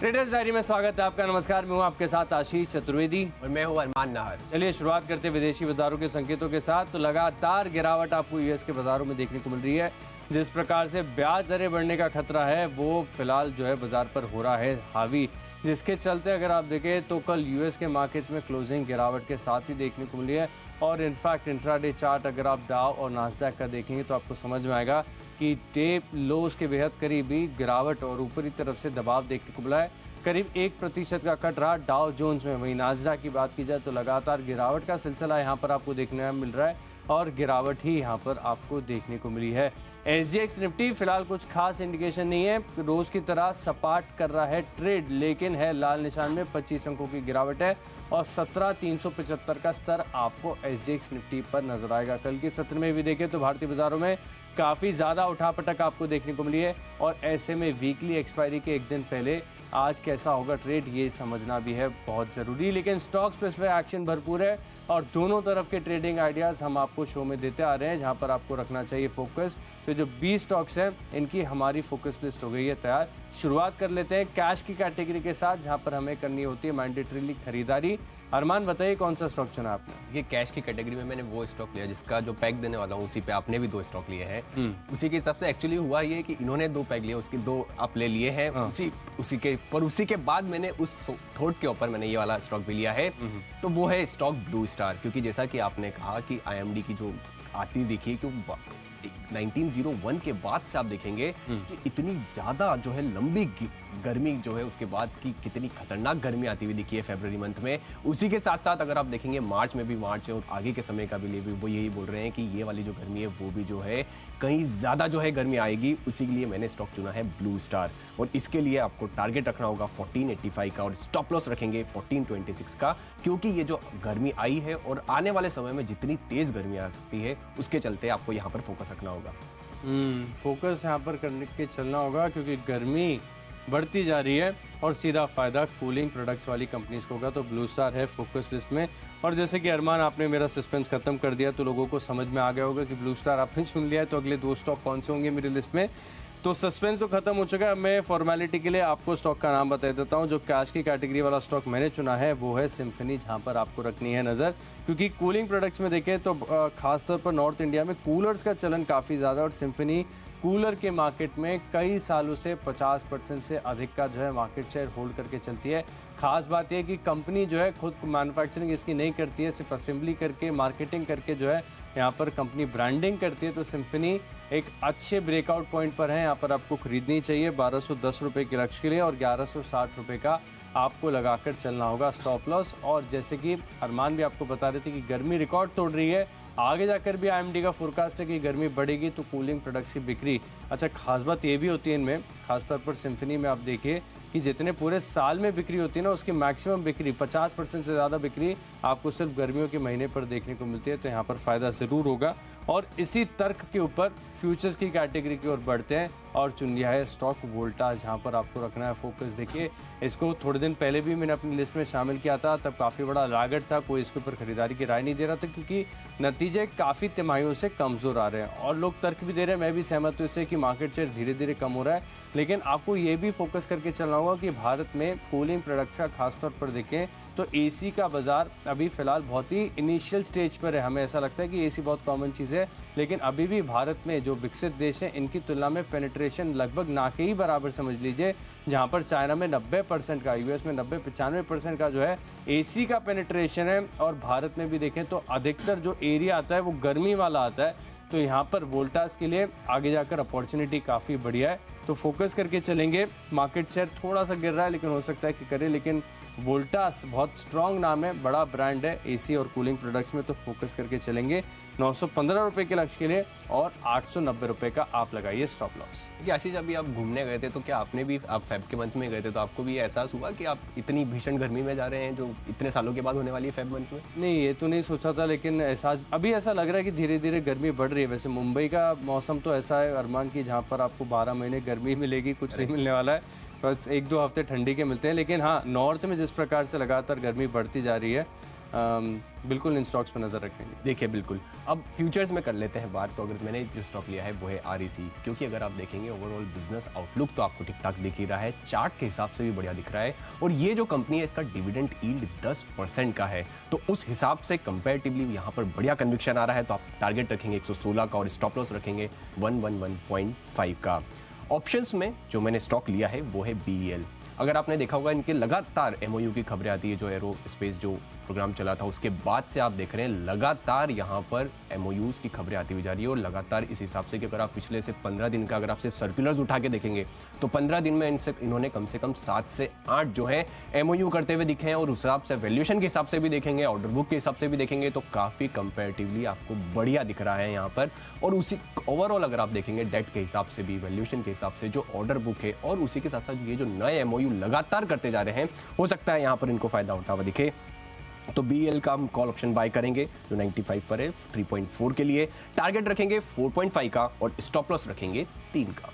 Traders diary में स्वागत है आपका। नमस्कार, मैं हूं आपके साथ आशीष चतुर्वेदी और मैं हूं अरमान नाहर। चलिए शुरुआत करते हैं विदेशी बाजारों के संकेतों के साथ। तो लगातार गिरावट आपको यूएस के बाजारों में देखने को मिल रही है। जिस प्रकार से ब्याज दरें बढ़ने का खतरा है वो फिलहाल जो है बाजार पर हो रहा है हावी, जिसके चलते अगर आप देखें तो कल यूएस के मार्केट्स में क्लोजिंग गिरावट के साथ ही देखने को मिली है। और इनफैक्ट इंट्राडे चार्ट अगर आप डाउ और नास्डैक का देखेंगे तो आपको समझ में आएगा कि डे लोज के बेहद करीब ही गिरावट और ऊपरी तरफ से दबाव देखने को मिला है। करीब 1% का कट रहा डाउ जोन्स में। वहीं नास्डैक की बात की जाए तो लगातार गिरावट का सिलसिला यहाँ पर आपको देखने में मिल रहा है और गिरावट ही यहाँ पर आपको देखने को मिली है। एसजीएक्स निफ्टी फिलहाल कुछ खास इंडिकेशन नहीं है, रोज की तरह सपाट कर रहा है ट्रेड, लेकिन है लाल निशान में 25 अंकों की गिरावट है और 17,375 का स्तर आपको एसजीएक्स निफ्टी पर नजर आएगा। कल के सत्र में भी देखें तो भारतीय बाजारों में काफ़ी ज़्यादा उठापटक आपको देखने को मिली है और ऐसे में वीकली एक्सपायरी के एक दिन पहले आज कैसा होगा ट्रेड ये समझना भी है बहुत ज़रूरी। लेकिन स्टॉक स्पेसिफिक एक्शन भरपूर है और दोनों तरफ के ट्रेडिंग आइडियाज़ हम आपको शो में देते आ रहे हैं, जहां पर आपको रखना चाहिए फोकस। तो जो 20 स्टॉक्स हैं इनकी हमारी फोकस लिस्ट हो गई है तैयार। शुरुआत कर लेते हैं कैश की कैटेगरी के साथ, जहां पर हमें करनी होती है मैंडेटरीली खरीदारी। अरमान बताइए कौन सा स्टॉक चुना आपने? ये कैश की कैटेगरी में मैंने वो स्टॉक लिया जिसका जो पैक देने वाला हूँ उसी पे आपने भी 2 स्टॉक लिए हैं। उसी के हिसाब से एक्चुअली हुआ ये कि इन्होंने 2 पैक लिए, उसके 2 आप ले लिए हैं। उसी के बाद मैंने उस थोट के ऊपर मैंने ये वाला स्टॉक भी लिया है। तो वो है स्टॉक ब्लू स्टार, क्योंकि जैसा कि आपने कहा कि आईएमडी की जो आती दिखी कि 1901 के बाद से आप देखेंगे कि इतनी ज्यादा जो है लंबी गर्मी जो है उसके बाद की कितनी खतरनाक गर्मी आती हुई दिखी है फरवरी मंथ में। उसी के साथ साथ अगर आप देखेंगे मार्च में भी, मार्च और आगे के समय का भी लिए भी वो यही बोल रहे हैं कि ये वाली जो गर्मी है वो भी जो है कहीं ज्यादा जो है गर्मी आएगी। उसी के लिए मैंने स्टॉक चुना है ब्लू स्टार और इसके लिए आपको टारगेट रखना होगा 1485 का और स्टॉप लॉस रखेंगे 1426 का, क्योंकि ये जो गर्मी आई है और आने वाले समय में जितनी तेज गर्मी आ सकती है उसके चलते आपको यहाँ पर फोकस रखना होगा। फोकस यहाँ पर करने के चलना होगा क्योंकि गर्मी बढ़ती जा रही है और सीधा फ़ायदा कूलिंग प्रोडक्ट्स वाली कंपनीज को होगा। तो ब्लू स्टार है फोकस लिस्ट में। और जैसे कि अरमान आपने मेरा सस्पेंस खत्म कर दिया तो लोगों को समझ में आ गया होगा कि ब्लू स्टार आपने चुन लिया है, तो अगले 2 स्टॉक कौन से होंगे मेरी लिस्ट में। तो सस्पेंस तो खत्म हो चुका है। मैं फॉर्मेलिटी के लिए आपको स्टॉक का नाम बता देता हूं। जो कैश की कैटेगरी वाला स्टॉक मैंने चुना है वो है सिम्फनी, जहां पर आपको रखनी है नज़र, क्योंकि कूलिंग प्रोडक्ट्स में देखें तो खासतौर पर नॉर्थ इंडिया में कूलर्स का चलन काफ़ी ज़्यादा और सिम्फनी कूलर के मार्केट में कई सालों से 50% से अधिक का जो है मार्केट शेयर होल्ड करके चलती है। खास बात यह कि कंपनी जो है खुद मैन्युफैक्चरिंग इसकी नहीं करती है, सिर्फ असेंबली करके मार्केटिंग करके जो है यहाँ पर कंपनी ब्रांडिंग करती है। तो सिम्फनी एक अच्छे ब्रेकआउट पॉइंट पर है, यहाँ पर आपको खरीदनी चाहिए 1210 रुपये के लक्ष्य के लिए और 1160 रुपये का आपको लगाकर चलना होगा स्टॉप लॉस। और जैसे कि अरमान भी आपको बता रहे थे कि गर्मी रिकॉर्ड तोड़ रही है, आगे जाकर भी आईएमडी का फोरकास्ट है कि गर्मी बढ़ेगी तो कूलिंग प्रोडक्ट्स की बिक्री। अच्छा, खास बात ये भी होती है इनमें, खासतौर पर सिम्फनी में आप देखिए कि जितने पूरे साल में बिक्री होती है ना उसकी मैक्सिमम बिक्री 50% से ज़्यादा बिक्री आपको सिर्फ गर्मियों के महीने पर देखने को मिलती है। तो यहाँ पर फ़ायदा ज़रूर होगा। और इसी तर्क के ऊपर फ्यूचर्स की कैटेगरी की ओर बढ़ते हैं और चुन लिया है स्टॉक वोल्टास, जहाँ पर आपको रखना है फोकस। देखिए इसको थोड़े दिन पहले भी मैंने अपनी लिस्ट में शामिल किया था, तब काफ़ी बड़ा लागत था, कोई इसके ऊपर खरीदारी की राय नहीं दे रहा था क्योंकि नतीजे काफ़ी तिमाहियों से कमज़ोर आ रहे हैं और लोग तर्क भी दे रहे हैं। मैं भी सहमत हूँ इससे कि मार्केट शेयर धीरे धीरे कम हो रहा है, लेकिन आपको ये भी फोकस करके चलना होगा कि भारत में कूलिंग प्रोडक्ट्स का खासतौर पर देखें तो एसी का बाज़ार अभी फ़िलहाल बहुत ही इनिशियल स्टेज पर है। हमें ऐसा लगता है कि एसी बहुत कॉमन चीज़ है, लेकिन अभी भी भारत में जो विकसित देश हैं इनकी तुलना में पेनिट्रेशन लगभग ना के ही बराबर समझ लीजिए। जहां पर चाइना में 90% का, यूएस में 90-95% का जो है एसी का पेनिट्रेशन है और भारत में भी देखें तो अधिकतर जो एरिया आता है वो गर्मी वाला आता है। तो यहाँ पर वोल्टास के लिए आगे जाकर अपॉर्चुनिटी काफ़ी बढ़िया है, तो फोकस करके चलेंगे। मार्केट शेयर थोड़ा सा गिर रहा है लेकिन हो सकता है कि करे, लेकिन वोल्टास बहुत स्ट्रॉन्ग नाम है, बड़ा ब्रांड है एसी और कूलिंग प्रोडक्ट्स में, तो फोकस करके चलेंगे 915 रुपये के लक्ष्य के लिए और 890 रुपये का आप लगाइए स्टॉप लॉस। देखिए आशीष, अभी आप घूमने गए थे तो क्या आपने भी, आप फेब के मंथ में गए थे तो आपको भी एहसास हुआ कि आप इतनी भीषण गर्मी में जा रहे हैं जो इतने सालों के बाद होने वाली है फेब मंथ में? नहीं, ये तो नहीं सोचा था, लेकिन एहसास अभी ऐसा लग रहा है कि धीरे धीरे गर्मी बढ़ रही है। वैसे मुंबई का मौसम तो ऐसा है अरमान की जहाँ पर आपको 12 महीने गर्मी मिलेगी, कुछ नहीं मिलने वाला है, बस 1-2 हफ्ते ठंडी के मिलते हैं। लेकिन हाँ, नॉर्थ में जिस प्रकार से लगातार गर्मी बढ़ती जा रही है बिल्कुल इन स्टॉक्स पर नज़र रखेंगे। देखिए बिल्कुल, अब फ्यूचर्स में कर लेते हैं बात। तो अगर मैंने जो स्टॉक लिया है वो है REC, क्योंकि अगर आप देखेंगे ओवरऑल बिजनेस आउटलुक तो आपको ठीक ठाक दिख ही रहा है, चार्ट के हिसाब से भी बढ़िया दिख रहा है, और ये जो कंपनी है इसका डिविडेंड यील्ड 10% का है, तो उस हिसाब से कंपैरेटिवली यहाँ पर बढ़िया कन्विक्शन आ रहा है। तो आप टारगेट रखेंगे 116 का और स्टॉप लॉस रखेंगे 111.5 का। ऑप्शंस में जो मैंने स्टॉक लिया है वो है BEL। अगर आपने देखा होगा इनके लगातार MOU की खबरें आती है, जो एरो स्पेस जो प्रोग्राम चला था उसके बाद से आप देख रहे हैं लगातार यहाँ पर MOUs की खबरें आती हुई जा रही है, और लगातार इस हिसाब से कि अगर आप पिछले से 15 दिन का अगर आप सिर्फ सर्कुलर्स उठा के देखेंगे तो 15 दिन में इन्होंने कम से कम 7 से 8 जो है MOU करते हुए दिखे हैं, और उस हिसाब से वैल्यूएशन के हिसाब से भी देखेंगे, ऑर्डर बुक के हिसाब से भी देखेंगे तो काफ़ी कंपेरेटिवली आपको बढ़िया दिख रहा है यहाँ पर। और उसी ओवरऑल अगर आप देखेंगे डेट के हिसाब से भी, वैल्यूएशन के हिसाब से, जो ऑर्डर बुक है, और उसी के साथ साथ ये जो नए MOU लगातार करते जा रहे हैं, हो सकता है यहाँ पर इनको फायदा होता हुआ दिखे। तो BEL का हम कॉल ऑप्शन बाय करेंगे जो 95 पर है, 3.4 के लिए टारगेट रखेंगे 4.5 का और स्टॉप लॉस रखेंगे 3 का।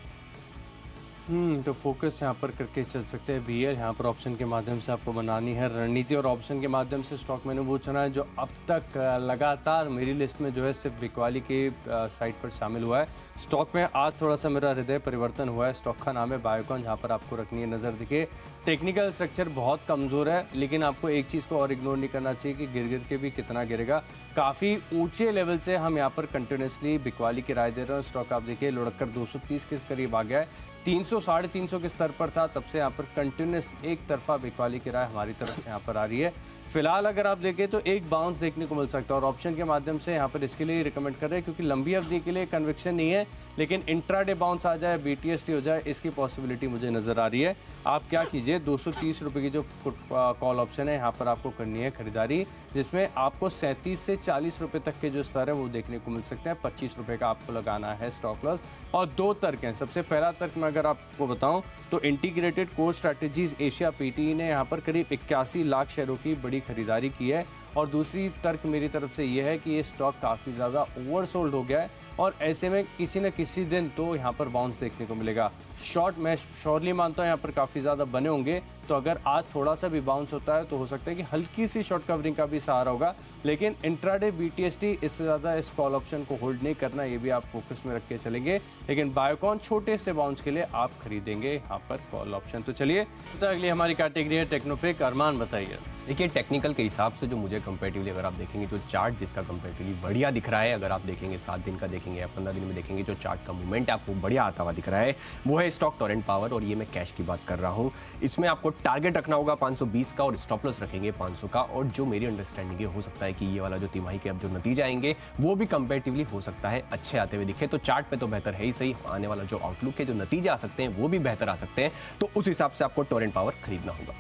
तो फोकस यहाँ पर करके चल सकते हैं। BEL यहाँ पर ऑप्शन के माध्यम से आपको बनानी है रणनीति, और ऑप्शन के माध्यम से स्टॉक मैंने वो चुना है जो अब तक लगातार मेरी लिस्ट में जो है सिर्फ बिकवाली के साइट पर शामिल हुआ है। स्टॉक में आज थोड़ा सा मेरा हृदय परिवर्तन हुआ है। स्टॉक का नाम है बायोकॉन, जहाँ पर आपको रखनी है नज़र। दिखे टेक्निकल स्ट्रक्चर बहुत कमज़ोर है, लेकिन आपको एक चीज़ को और इग्नोर नहीं करना चाहिए कि गिर के भी कितना गिरेगा। काफ़ी ऊंचे लेवल से हम यहाँ पर कंटिन्यूसली बिकवाली की राय दे रहे हैं। स्टॉक आप देखिए लुढ़क कर 230 के करीब आ गया है, 300 साढ़े 300 के स्तर पर था, तब से यहाँ पर कंटिन्यूस एक तरफा बिकवाली की राय हमारी तरफ से यहाँ पर आ रही है। फिलहाल अगर आप देखें तो एक बाउंस देखने को मिल सकता है, और ऑप्शन के माध्यम से यहाँ पर इसके लिए रिकमेंड कर रहे हैं क्योंकि लंबी अवधि के लिए कन्विक्शन नहीं है, लेकिन इंट्राडे बाउंस आ जाए, BTST हो जाए, इसकी पॉसिबिलिटी मुझे नज़र आ रही है। आप क्या कीजिए, 230 रुपये की जो कॉल ऑप्शन है यहाँ पर आपको करनी है खरीदारी, जिसमें आपको 37 से 40 रुपये तक के जो स्तर है वो देखने को मिल सकते हैं। 25 रुपये का आपको लगाना है स्टॉप लॉस, और 2 तर्क हैं। सबसे पहला तर्क मैं अगर आपको बताऊं तो integrated core strategies Asia PTE ने यहाँ पर करीब 81 लाख शेयरों की बड़ी खरीदारी की है, और दूसरी तर्क मेरी तरफ से ये है कि ये स्टॉक काफ़ी ज़्यादा ओवरसोल्ड हो गया है, और ऐसे में किसी न किसी दिन तो यहाँ पर बाउंस देखने को मिलेगा। शॉर्ट मैं श्योरली मानता हूँ यहाँ पर काफ़ी ज़्यादा बने होंगे, तो अगर आज थोड़ा सा भी बाउंस होता है तो हो सकता है कि हल्की सी शॉर्ट कवरिंग का भी सहारा होगा, लेकिन इंट्राडे BTST इससे ज़्यादा इस कॉल ऑप्शन को होल्ड नहीं करना, ये भी आप फोकस में रख के चलेंगे। लेकिन बायोकॉन छोटे से बाउंस के लिए आप खरीदेंगे यहाँ पर कॉल ऑप्शन। तो चलिए अगली हमारी कैटेगरी है टेक्नोपिक। अरमान बताइए। देखिए टेक्निकल के हिसाब से जो मुझे कंपेरेटिवली अगर आप देखेंगे जो चार्ट जिसका कंपेरेटिवली बढ़िया दिख रहा है, अगर आप देखेंगे 7 दिन का देखेंगे या 15 दिन में देखेंगे, जो चार्ट का मूवमेंट आपको बढ़िया आता हुआ दिख रहा है वो है स्टॉक टोरेंट पावर, और ये मैं कैश की बात कर रहा हूँ। इसमें आपको टारगेट रखना होगा 520 का और स्टॉप लॉस रखेंगे 500 का, और जो मेरी अंडरस्टैंडिंग है हो सकता है कि ये वाला जो तिमाही के अब जो नतीजे आएंगे वो भी कंपेरेटिवली हो सकता है अच्छे आते हुए दिखे। तो चार्ट पे तो बेहतर है ही सही, आने वाला जो आउटलुक है, जो नतीजे आ सकते हैं वो भी बेहतर आ सकते हैं, तो उस हिसाब से आपको टोरेंट पावर खरीदना होगा।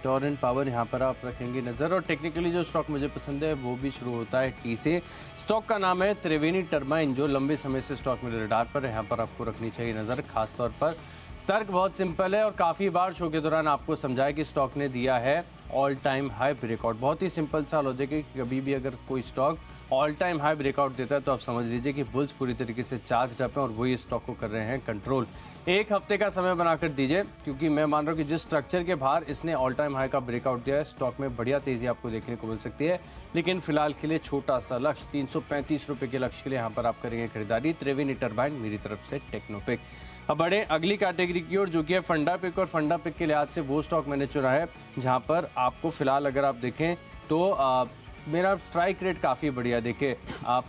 टोरेंट पावर यहाँ पर आप रखेंगे नज़र, और टेक्निकली जो स्टॉक मुझे पसंद है वो भी शुरू होता है T से। स्टॉक का नाम है त्रिवेणी टर्बाइन, जो लंबे समय से स्टॉक मेरे रडार पर है, यहाँ पर आपको रखनी चाहिए नज़र। खासतौर पर तर्क बहुत सिंपल है, और काफ़ी बार शो के दौरान आपको समझाया कि स्टॉक ने दिया है ऑल टाइम हाई ब्रेकआउट। बहुत ही सिंपल सा लॉजिक है कि कभी भी अगर कोई stock all time high breakout देता है तो आप समझ लीजिए कि बुल्स पूरी तरीके से चार्ज अप हैं, और वही स्टॉक को कर रहे हैं कंट्रोल। एक हफ्ते का समय बनाकर दीजिए, क्योंकि मैं मान रहा हूँ कि जिस स्ट्रक्चर के बाहर इसने ऑल टाइम हाई का ब्रेकआउट दिया है, स्टॉक में बढ़िया तेज़ी आपको देखने को मिल सकती है। लेकिन फिलहाल के लिए छोटा सा लक्ष्य 335 रुपये के लक्ष्य के लिए यहाँ पर आप करेंगे खरीदारी। त्रिवेणी टर्बाइन मेरी तरफ से टेक्नोपिक। अब बढ़े अगली कैटेगरी की ओर, जो कि है फंडा पिक, और फंडा पिक के लिहाज से वो स्टॉक मैंने चुना है जहाँ पर आपको फिलहाल अगर आप देखें तो मेरा स्ट्राइक रेट काफ़ी बढ़िया। देखिए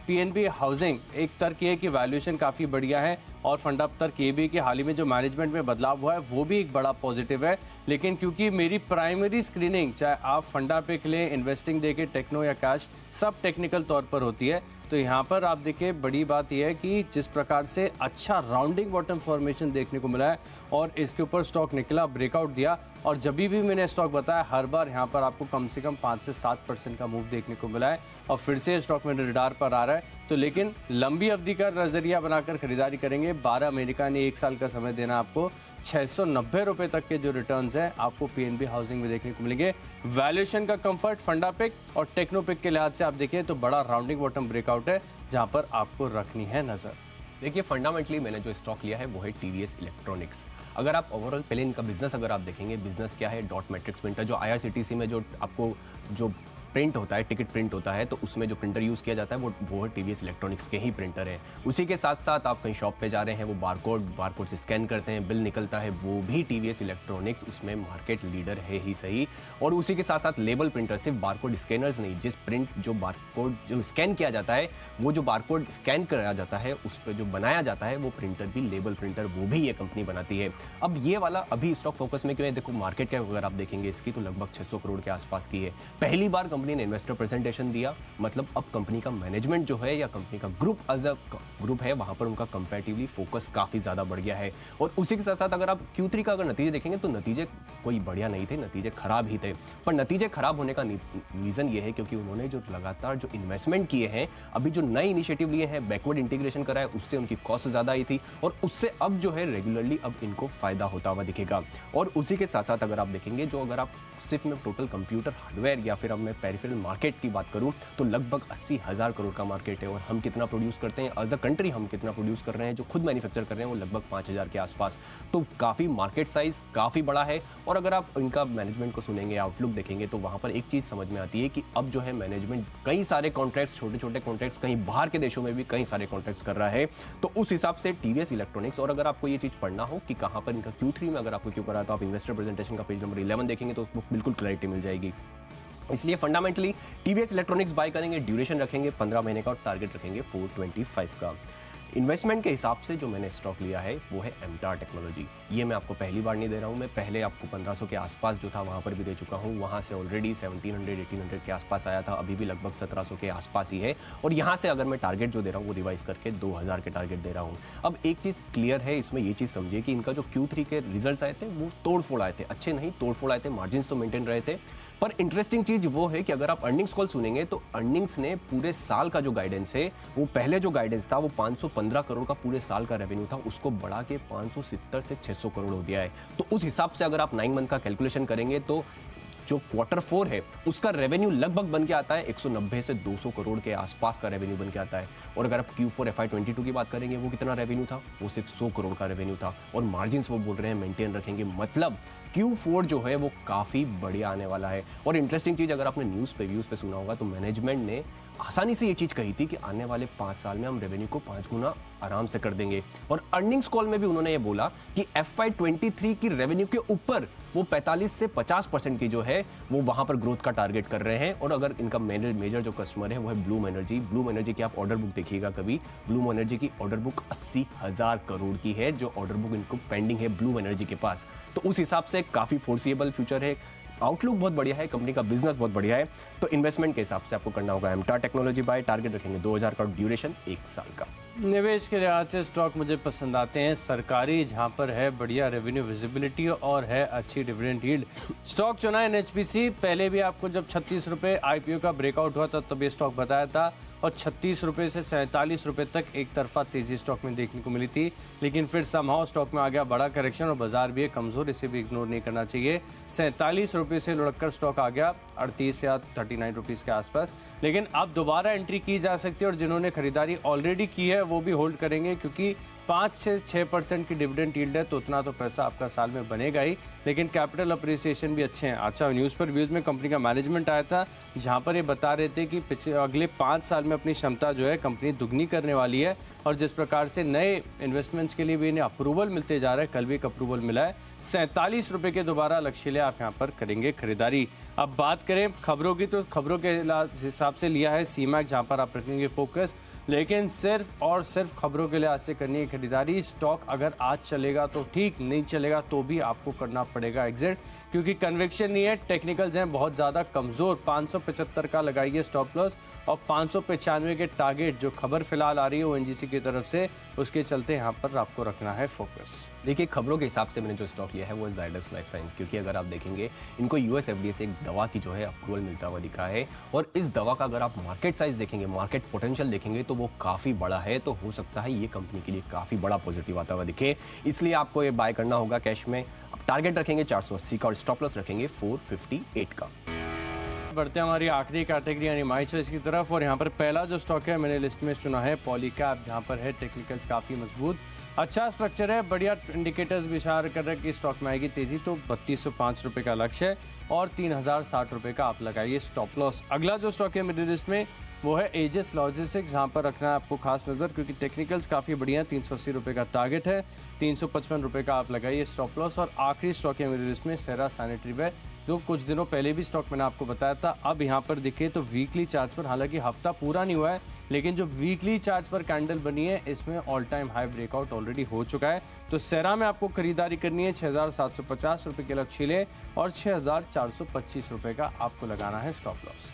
PNB हाउसिंग, एक तर्क ये है कि वैल्यूएशन काफ़ी बढ़िया है, और फंडा तर्क ये भी कि हाल ही में जो मैनेजमेंट में बदलाव हुआ है वो भी एक बड़ा पॉजिटिव है। लेकिन क्योंकि मेरी प्राइमरी स्क्रीनिंग, चाहे आप फंडा पे के लिए इन्वेस्टिंग देके टेक्नो या कैश, सब टेक्निकल तौर पर होती है, तो यहाँ पर आप देखिए बड़ी बात यह है कि जिस प्रकार से अच्छा राउंडिंग बॉटम फॉर्मेशन देखने को मिला है, और इसके ऊपर स्टॉक निकला, ब्रेकआउट दिया, और जब भी मैंने स्टॉक बताया हर बार यहाँ पर आपको कम से कम 5 से 7% का मूव देखने को मिला है, और फिर से स्टॉक मेरे रडार पर आ रहा है। तो लेकिन लंबी अवधि का नजरिया बनाकर खरीदारी करेंगे। 12 महीने का नहीं, 1 साल का समय देना आपको। 690 रुपये तक के जो रिटर्न्स हैं आपको PNB हाउसिंग में देखने को मिलेंगे। वैल्यूएशन का कंफर्ट फंडा पिक और टेक्नो पिक के लिहाज से आप देखिए तो बड़ा राउंडिंग बॉटम ब्रेकआउट है, जहां पर आपको रखनी है नजर। देखिए फंडामेंटली मैंने जो स्टॉक लिया है वो है TVS इलेक्ट्रॉनिक्स। अगर आप ओवरऑल पहले इनका बिजनेस अगर आप देखेंगे, बिजनेस क्या है, डॉट मैट्रिक्स प्रिंटर जो IRCTC में जो आपको जो प्रिंट होता है, टिकट प्रिंट होता है, तो उसमें जो प्रिंटर यूज़ किया जाता है वो टीवीएस इलेक्ट्रॉनिक्स के ही प्रिंटर है। उसी के साथ साथ आप कहीं शॉप पे जा रहे हैं, वो बारकोड से स्कैन करते हैं, बिल निकलता है, वो भी टीवीएस इलेक्ट्रॉनिक्स उसमें मार्केट लीडर है ही सही। और उसी के साथ साथ लेबल प्रिंटर, सिर्फ बारकोड स्कैनर्स नहीं, जो बारकोड जो स्कैन किया जाता है, वो जो बारकोड स्कैन कराया जाता है, उस पर जो बनाया जाता है वो प्रिंटर भी लेबल प्रिंटर, वो भी ये कंपनी बनाती है। अब ये वाला अभी स्टॉक फोकस में क्यों है? देखो मार्केट का अगर आप देखेंगे इसकी तो लगभग 600 करोड़ के आसपास की है। पहली बार कंपनी ने इन्वेस्टर प्रेजेंटेशन दिया, मतलब अब कंपनी का मैनेजमेंट जो है या कंपनी का ग्रुप एज अ ग्रुप है, वहां पर उनका कंपैरेटिवली फोकस काफी ज्यादा बढ़ गया है। और उसी के साथ साथ अगर आप Q3 का अगर नतीजे देखेंगे तो नतीजे कोई बढ़िया नहीं थे, नतीजे खराब ही थे। पर नतीजे खराब होने का रीजन ये है क्योंकि उन्होंने जो लगातार जो इन्वेस्टमेंट किए हैं, अभी जो नए इनिशिएटिव लिए हैं, बैकवर्ड इंटीग्रेशन करा है, उससे उनकी कॉस्ट ज्यादा आई थी और उससे अब जो है रेगुलरली अब इनको फायदा होता हुआ दिखेगा। और उसी के साथ साथ अगर आप देखेंगे, जो अगर आप सिर्फ में टोटल कंप्यूटर हार्डवेयर या फिर अब मैं पेरिफेरल मार्केट की बात करूं तो लगभग 80,000 करोड़ का मार्केट है। और हम कितना प्रोड्यूस करते हैं एज अ कंट्री, हम कितना प्रोड्यूस कर रहे हैं, जो खुद मैन्युफैक्चर कर रहे हैं वो लगभग 5,000 के आसपास। तो काफ़ी मार्केट साइज काफ़ी बड़ा है। और अगर आप इनका मैनेजमेंट को सुनेंगे, आउटलुक देखेंगे, तो वहाँ पर एक चीज़ समझ में आती है कि अब जो है मैनेजमेंट कई सारे कॉन्ट्रैक्ट्स, छोटे छोटे कॉन्ट्रैक्ट्स, कहीं बाहर के देशों में भी कई सारे कॉन्ट्रैक्ट्स कर रहा है। तो उस हिसाब से टीवीएस इलेक्ट्रॉनिक्स, और अगर आपको ये चीज़ पढ़ना हो कि कहाँ पर इनका Q3 में अगर आपको क्यों करा, तो आप इन्वेस्टर प्रेजेंटेशन का पेज नंबर 11 देखेंगे तो उसको बिल्कुल क्लैरिटी मिल जाएगी। इसलिए फंडामेंटली टीवीएस इलेक्ट्रॉनिक्स बाय करेंगे, ड्यूरेशन रखेंगे 15 महीने का और टारगेट रखेंगे 425 का। इन्वेस्टमेंट के हिसाब से जो मैंने स्टॉक लिया है वो है एमटार टेक्नोलॉजी। ये मैं आपको पहली बार नहीं दे रहा हूँ, मैं पहले आपको 1500 के आसपास जो था वहाँ पर भी दे चुका हूँ। वहाँ से ऑलरेडी 1700-1800 के आसपास आया था, अभी भी लगभग 1700 के आसपास ही है। और यहाँ से अगर मैं टारगेट जो दे रहा हूँ वो रिवाइज करके 2000 के टारगेट दे रहा हूँ। अब एक चीज़ क्लियर है इसमें, ये चीज़ समझिए कि इनका जो Q3 के रिजल्ट आए थे वो तोड़फोड़ आए थे, अच्छे नहीं तोड़फोड़ आए थे, मार्जिन तो मेंटेन रहे थे। पर इंटरेस्टिंग चीज वो है कि अगर आप अर्निंग्स कॉल सुनेंगे तो अर्निंग्स ने पूरे साल का जो गाइडेंस है, वो पहले जो गाइडेंस था वो 515 करोड़ का पूरे साल का रेवेन्यू था, उसको बढ़ा के 570 से 600 करोड़ हो गया है। तो उस हिसाब से अगर आप 9 मंथ का कैलकुलेशन करेंगे तो जो Q4 है उसका रेवेन्यू लगभग बन के आता है 190 से 200 करोड़ के आसपास का रेवेन्यू बन के आता है। और अगर आप Q4 FY22 की बात करेंगे, वो कितना रेवेन्यू था? वो सिर्फ 100 करोड़ का रेवेन्यू था। और मार्जिन्स वो बोल रहे हैं मेंटेन रखेंगे, मतलब Q4 जो है वो काफ़ी बढ़िया आने वाला है। और इंटरेस्टिंग चीज़, अगर आपने व्यूज़ पे सुना होगा तो मैनेजमेंट ने आसानी से ये चीज़ कही थी कि आने वाले 5 साल में हम रेवेन्यू को 5 गुना आराम से कर देंगे। और अर्निंग्स कॉल में भी उन्होंने ये बोला कि FY23 की रेवेन्यू के ऊपर वो 45 से 50% की जो है वो वहां पर ग्रोथ का टारगेट कर रहे हैं। और अगर इनका मेजर जो कस्टमर है वो है ब्लूम एनर्जी की आप ऑर्डर बुक देखिएगा कभी, ब्लूम एनर्जी की ऑर्डर बुक 80,000 करोड़ की है, जो ऑर्डर बुक इनको पेंडिंग है ब्लूम एनर्जी के पास। तो उस हिसाब से काफी फोर्सिएबल फ्यूचर है, आउटलुक बहुत बढ़िया है, कंपनी का बिजनेस बहुत बढ़िया है। तो इन्वेस्टमेंट के हिसाब से आपको करना होगा एमटार टेक्नोलॉजी बाय, टारगेट रखेंगे 2000 का, ड्यूरेशन 1 साल का। निवेश के लिहाज से स्टॉक मुझे पसंद आते हैं सरकारी, जहां पर है बढ़िया रेवेन्यू विजिबिलिटी और है अच्छी डिविडेंड यील्ड। स्टॉक चुना है NHPC। पहले भी आपको जब 36 रुपये IPO का ब्रेकआउट हुआ था तब ये स्टॉक बताया था, और 36 रुपये से 47 रुपये तक एक तरफा तेजी स्टॉक में देखने को मिली थी। लेकिन फिर समहाउ स्टॉक में आ गया बड़ा करेक्शन और बाजार भी है कमज़ोर, इसे भी इग्नोर नहीं करना चाहिए। 47 रुपये से लुढ़क कर स्टॉक आ गया 38 या 39 रुपीज़ के आसपास। लेकिन अब दोबारा एंट्री की जा सकती है और जिन्होंने खरीदारी ऑलरेडी की है वो भी होल्ड करेंगे, क्योंकि 5 से 6% की डिविडेंड यील्ड है, तो उतना तो पैसा आपका साल में बनेगा ही। लेकिन कैपिटल अप्रिसिएशन भी अच्छे हैं। अच्छा, न्यूज़ पर व्यूज़ में कंपनी का मैनेजमेंट आया था, जहां पर ये बता रहे थे कि अगले 5 साल में अपनी क्षमता जो है कंपनी दुगनी करने वाली है। और जिस प्रकार से नए इन्वेस्टमेंट्स के लिए भी इन्हें अप्रूवल मिलते जा रहा है, कल भी एक अप्रूवल मिला है, 47 रुपये के दोबारा लक्ष्य ले आप यहाँ पर करेंगे खरीदारी। अब बात करें खबरों की, तो खबरों के हिसाब से लिया है सीमैक, जहाँ पर आप रखेंगे फोकस। लेकिन सिर्फ और सिर्फ खबरों के लिहाज से करनी है खरीदारी। स्टॉक अगर आज चलेगा तो ठीक, नहीं चलेगा तो भी आपको करना पड़ेगा एग्जिट, क्योंकि कन्विक्शन नहीं है, टेक्निकल्स हैं बहुत ज़्यादा कमज़ोर। 575 का लगाइए स्टॉप लॉस और 595 के टारगेट जो खबर फिलहाल आ रही है ONGC की तरफ से, उसके चलते यहाँ पर आपको रखना है फोकस। देखिए, खबरों के हिसाब से मैंने जो स्टॉक लिया है वो जायडस लाइफ साइंस, क्योंकि अगर आप देखेंगे इनको US FDA से एक दवा की जो है अप्रूवल मिलता हुआ दिखा है। और इस दवा का अगर आप मार्केट साइज देखेंगे, मार्केट पोटेंशियल देखेंगे तो वो काफ़ी बड़ा है। तो हो सकता है ये कंपनी के लिए काफ़ी बड़ा पॉजिटिव आता हुआ दिखे, इसलिए आपको ये बाय करना होगा कैश में। अब टारगेट रखेंगे 480 का और स्टॉप लॉस रखेंगे 458 का। बढ़ते हैं हमारी आखिरी कैटेगरी यानी माई चॉइस की तरफ। और यहाँ पर पहला जो स्टॉक है मैंने लिस्ट में चुना है पॉलीकैब, जहाँ पर है टेक्निकल्स काफ़ी मजबूत, अच्छा स्ट्रक्चर है, बढ़िया इंडिकेटर्स भी इशारा कर रहे हैं कि स्टॉक में आएगी तेजी। तो 3205 रुपये का लक्ष्य है और 3060 रुपये का आप लगाइए स्टॉप लॉस। अगला जो स्टॉक है मिडिल ईस्ट में वो है एजिस लॉजिस्टिक्स, जहाँ पर रखना है आपको खास नज़र, क्योंकि टेक्निकल्स काफ़ी बढ़िया हैं। 380 रुपये का टारगेट है, 355 रुपये का आप लगाइए स्टॉप लॉस। और आखिरी स्टॉक है मिडिल ईस्ट में सेरा सैनिटरी वेयर, जो कुछ दिनों पहले भी स्टॉक मैंने आपको बताया था। अब यहाँ पर दिखे तो वीकली चार्ज पर, हालांकि हफ्ता पूरा नहीं हुआ है, लेकिन जो वीकली चार्ज पर कैंडल बनी है इसमें all time high breakout already हो चुका है। तो सेरा में आपको खरीदारी करनी है, 6750 रुपये के लक्ष्य ले और 6425 रुपये का आपको लगाना है स्टॉप लॉस।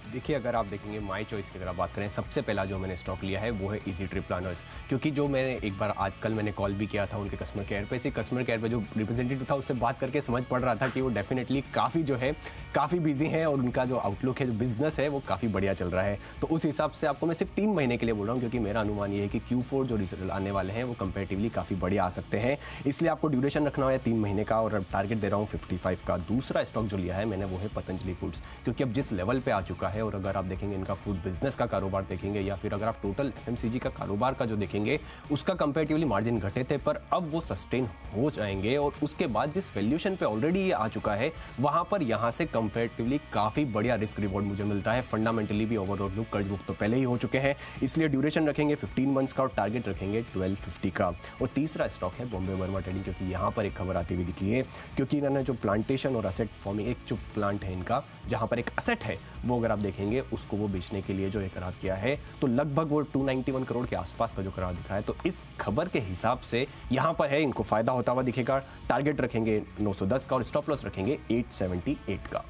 देखिए, अगर आप देखेंगे माय चॉइस की अगर आप बात करें, सबसे पहला जो मैंने स्टॉक लिया है वो है इजी ट्रिप प्लानर्स, क्योंकि जो मैंने एक बार आजकल मैंने कॉल भी किया था उनके कस्टमर केयर पे, इसी कस्टमर केयर पे जो रिप्रेजेंटेटिव था उससे बात करके समझ पड़ रहा था कि वो डेफिनेटली काफ़ी बिजी हैं और उनका जो आउटलुक है, जो बिजनेस है वो काफ़ी बढ़िया चल रहा है। तो उस हिसाब से आपको मैं सिर्फ 3 महीने के लिए बोल रहा हूँ, क्योंकि मेरा अनुमान ये है कि Q4 जो रिजल्ट आने वाले हैं वो कंपेरेटिवली काफ़ी बढ़िया आ सकते हैं, इसलिए आपको ड्यूरेशन रखना है 3 महीने का और टारगेट दे रहा हूँ 55 का। दूसरा स्टॉक जो लिया है मैंने वो है पतंजलि फूड्स, क्योंकि अब जिस लेवल पे आ चुका है, और अगर आप देखेंगे इनका फूड बिजनेस का कारोबार देखेंगे या फिर अगर आप टोटल FMCG का कारोबार का जो देखेंगे, उसका कंपैरेटिवली मार्जिन घटे थे, पर अब वो सस्टेन हो जाएंगे और उसके बाद जिस वैल्यूएशन पे ऑलरेडी ये आ चुका है वहां पर यहां से कंपैरेटिवली काफी बढ़िया रिस्क रिवॉर्ड मुझे मिलता है। फंडामेंटली भी ओवरऑल लुक कर्ज बुक तो पहले ही हो चुके हैं, इसलिए ड्यूरेशन रखेंगे 15 मंथ्स का और टारगेट रखेंगे 1250 का। और तीसरा स्टॉक है बॉम्बे वर्मा ट्रेडिंग, क्योंकि यहाँ पर एक खबर आती हुई दिखी है, क्योंकि इन्होंने जो प्लांटेशन और असेट फॉर्मिंग, एक जो प्लांट है इनका जहाँ पर एक असेट है, वो अगर आप देखेंगे उसको वो बेचने के लिए जो एक करार किया है, तो लगभग वो 291 करोड़ के आसपास का जो करार दिख रहा है। तो इस खबर के हिसाब से यहाँ पर है इनको फायदा होता हुआ दिखेगा। टारगेट रखेंगे 910 का और स्टॉप लॉस रखेंगे 878 का।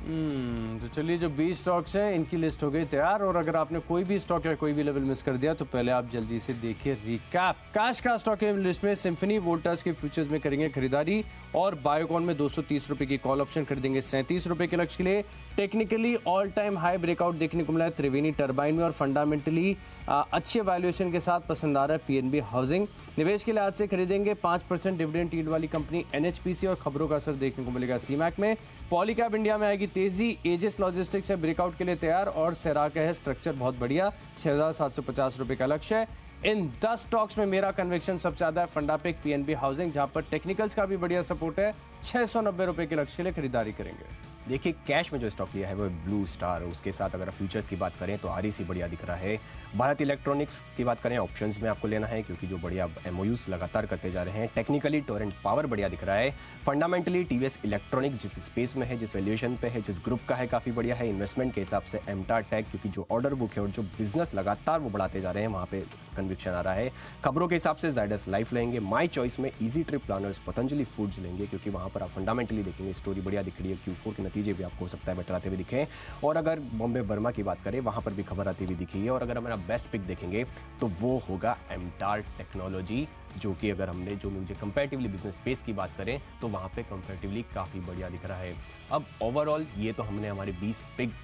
तो चलिए, जो 20 स्टॉक्स हैं इनकी लिस्ट हो गई तैयार। और अगर आपने कोई भी स्टॉक या कोई भी लेवल मिस कर दिया तो पहले आप जल्दी से देखिए रिकैप। कैश का स्टॉक है लिस्ट में, सिम्फनी वोल्टास के फ्यूचर्स में करेंगे खरीदारी और बायोकॉन में 230 रुपये की कॉल ऑप्शन खरीदेंगे 37 रुपये के लक्ष्य के लिए। Technically all time high breakout देखने को मिला है त्रिवेणी टर्बाइन में और फंडामेंटली अच्छे वैल्यूएशन के साथ पसंद आ रहा है PNB हाउसिंग। निवेश के लिहाज से खरीदेंगे 5% डिविडेंड यील्ड वाली कंपनी NHPC और खबरों का असर देखने को मिलेगा सीमैक में। पॉलीकैब इंडिया में आएगी तेजी, एजिस लॉजिस्टिक्स है ब्रेकआउट के लिए तैयार और सेरा का है स्ट्रक्चर बहुत बढ़िया, 6750 रुपये का लक्ष्य है। इन 10 स्टॉक्स में मेरा कन्विक्शन सबसे ज्यादा है फंडापिक PNB हाउसिंग, जहां पर टेक्निकल्स का भी बढ़िया सपोर्ट है। 690 रुपये के लक्ष्य के लिए खरीदारी करेंगे। देखिए, कैश में जो स्टॉक लिया है वो ब्लू स्टार, उसके साथ अगर फ्यूचर्स की बात करें तो REC बढ़िया दिख रहा है। भारत इलेक्ट्रॉनिक्स की बात करें, ऑप्शंस में आपको लेना है, क्योंकि जो बढ़िया MOUs लगातार करते जा रहे हैं। टेक्निकली टोरेंट पावर बढ़िया दिख रहा है। फंडामेंटली TVS इलेक्ट्रॉनिक्स जिस स्पेस में है, जिस वैल्यूएशन पे है, जिस ग्रुप का है, काफ़ी बढ़िया है। इन्वेस्टमेंट के हिसाब से MTAR टेक, क्योंकि जो ऑर्डर बुक है और जो बिजनेस लगातार वो बढ़ाते जा रहे हैं, वहाँ पे कन्विक्शन आ रहा है। खबरों के हिसाब से जायडस लाइफ लेंगे। माय चॉइस में easy trip planners Patanjali foods लेंगे, क्योंकि वहाँ पर आप फंडामेंटली देखेंगे स्टोरी बढ़िया दिख रही है। Q4 के नतीजे भी आपको हो सकता है बेटर आते हुए दिखे। और अगर बॉम्बे वर्मा की बात करें, वहाँ पर भी खबर आती हुई दिखी है। और अगर हमारा बेस्ट पिक देखेंगे तो वो होगा MTAR टेक्नोलॉजी, जो कि अगर हमने जो मुझे कंपैरेटिवली बिजनेस स्पेस की बात करें तो वहाँ पे कंपैरेटिवली काफ़ी बढ़िया दिख रहा है। अब ओवरऑल ये तो हमने हमारी 20 पिक्स,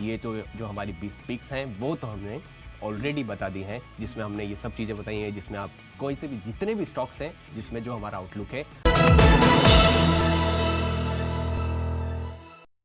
ये तो जो हमारी 20 पिक्स हैं वो तो हमने ऑलरेडी बता दी हैं, जिसमें हमने ये सब चीज़ें बताई हैं, जिसमें आप कोई से भी जितने भी स्टॉक्स हैं जिसमें जो हमारा आउटलुक है